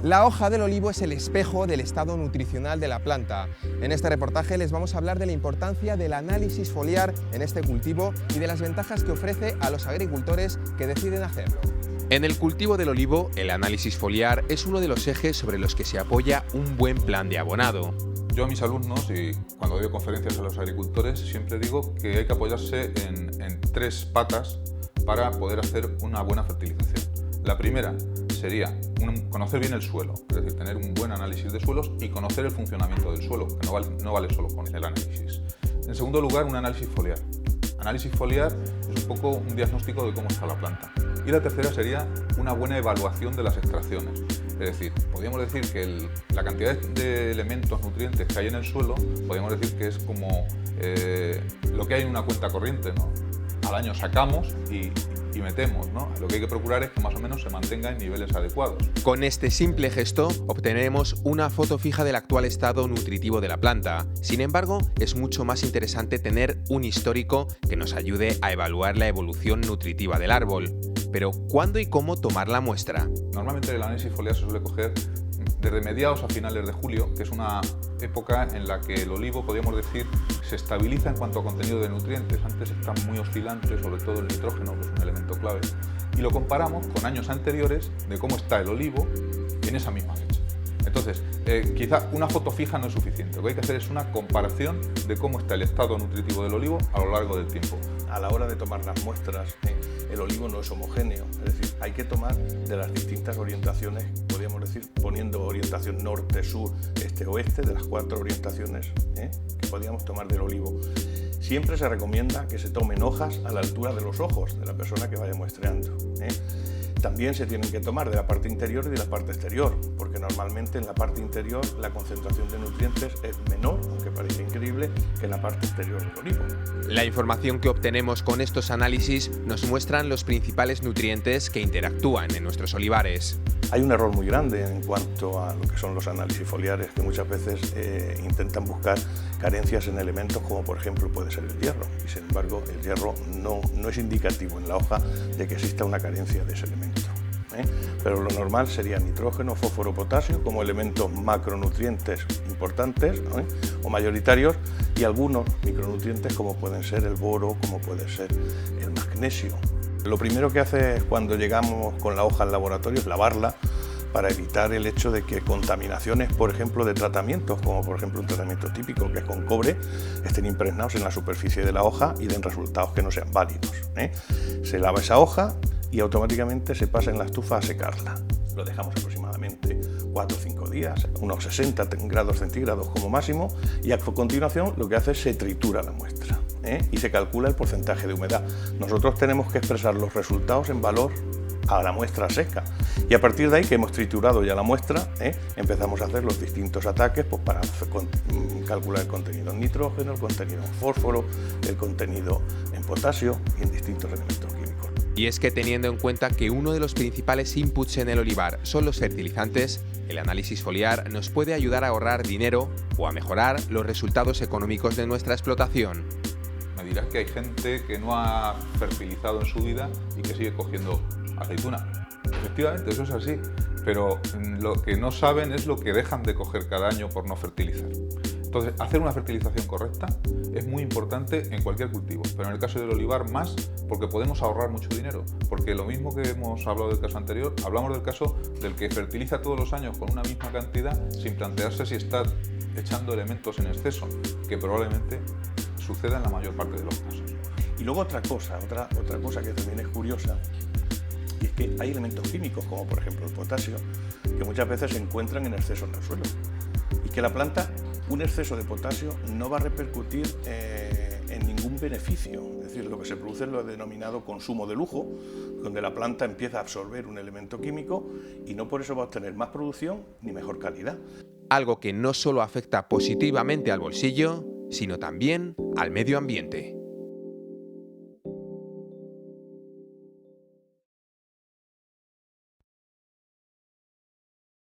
La hoja del olivo es el espejo del estado nutricional de la planta. En este reportaje les vamos a hablar de la importancia del análisis foliar en este cultivo y de las ventajas que ofrece a los agricultores que deciden hacerlo. En el cultivo del olivo, el análisis foliar es uno de los ejes sobre los que se apoya un buen plan de abonado. Yo a mis alumnos, y cuando doy conferencias a los agricultores, siempre digo que hay que apoyarse en tres patas para poder hacer una buena fertilización. La primera sería conocer bien el suelo, es decir, tener un buen análisis de suelos y conocer el funcionamiento del suelo, que no vale solo con el análisis. En segundo lugar, un análisis foliar. Análisis foliar es un poco un diagnóstico de cómo está la planta. Y la tercera sería una buena evaluación de las extracciones. Es decir, podríamos decir que la cantidad de elementos, nutrientes que hay en el suelo, podríamos decir que es como lo que hay en una cuenta corriente, ¿no? Al año sacamos y metemos, ¿no? Lo que hay que procurar es que más o menos se mantenga en niveles adecuados. Con este simple gesto obtenemos una foto fija del actual estado nutritivo de la planta. Sin embargo, es mucho más interesante tener un histórico que nos ayude a evaluar la evolución nutritiva del árbol. Pero, ¿cuándo y cómo tomar la muestra? Normalmente el análisis foliar se suele coger desde mediados a finales de julio, que es una época en la que el olivo, podríamos decir, se estabiliza en cuanto a contenido de nutrientes. Antes está muy oscilante, sobre todo el nitrógeno, que es un elemento clave, y lo comparamos con años anteriores de cómo está el olivo en esa misma fecha. Entonces, quizá una foto fija no es suficiente. Lo que hay que hacer es una comparación de cómo está el estado nutritivo del olivo a lo largo del tiempo. A la hora de tomar las muestras, el olivo no es homogéneo, es decir, hay que tomar de las distintas orientaciones, podríamos decir, poniendo orientación norte, sur, este, oeste, de las 4 orientaciones que podríamos tomar del olivo. Siempre se recomienda que se tomen hojas a la altura de los ojos de la persona que vaya muestreando. También se tienen que tomar de la parte interior y de la parte exterior, porque normalmente en la parte interior la concentración de nutrientes es menor, aunque parece increíble, que en la parte exterior del olivo. La información que obtenemos con estos análisis nos muestran los principales nutrientes que interactúan en nuestros olivares. Hay un error muy grande en cuanto a lo que son los análisis foliares, que muchas veces intentan buscar carencias en elementos como por ejemplo puede ser el hierro, y sin embargo el hierro no es indicativo en la hoja de que exista una carencia de ese elemento. Pero lo normal sería nitrógeno, fósforo, potasio como elementos macronutrientes importantes o mayoritarios, y algunos micronutrientes como pueden ser el boro, como puede ser el magnesio. Lo primero que hace cuando llegamos con la hoja al laboratorio es lavarla para evitar el hecho de que contaminaciones, por ejemplo, de tratamientos, como por ejemplo un tratamiento típico que es con cobre, estén impregnados en la superficie de la hoja y den resultados que no sean válidos. Se lava esa hoja y automáticamente se pasa en la estufa a secarla. Lo dejamos aproximadamente 4 o 5 días, unos 60 grados centígrados como máximo, y a continuación lo que hace es se tritura la muestra y se calcula el porcentaje de humedad. Nosotros tenemos que expresar los resultados en valor a la muestra seca, y a partir de ahí que hemos triturado ya la muestra, empezamos a hacer los distintos ataques para calcular el contenido en nitrógeno, el contenido en fósforo, el contenido en potasio y en distintos elementos químicos. Y es que teniendo en cuenta que uno de los principales inputs en el olivar son los fertilizantes, el análisis foliar nos puede ayudar a ahorrar dinero o a mejorar los resultados económicos de nuestra explotación. Me dirás que hay gente que no ha fertilizado en su vida y que sigue cogiendo aceituna. Efectivamente, eso es así, pero lo que no saben es lo que dejan de coger cada año por no fertilizar. Entonces, hacer una fertilización correcta es muy importante en cualquier cultivo, pero en el caso del olivar más, porque podemos ahorrar mucho dinero, porque lo mismo que hemos hablado del caso anterior, hablamos del caso del que fertiliza todos los años con una misma cantidad sin plantearse si está echando elementos en exceso, que probablemente suceda en la mayor parte de los casos. Y luego otra cosa que también es curiosa, y es que hay elementos químicos, como por ejemplo el potasio, que muchas veces se encuentran en exceso en el suelo, y que la planta, un exceso de potasio no va a repercutir en ningún beneficio. Es decir, lo que se produce es lo denominado consumo de lujo, donde la planta empieza a absorber un elemento químico y no por eso va a obtener más producción ni mejor calidad. Algo que no solo afecta positivamente al bolsillo, sino también al medio ambiente.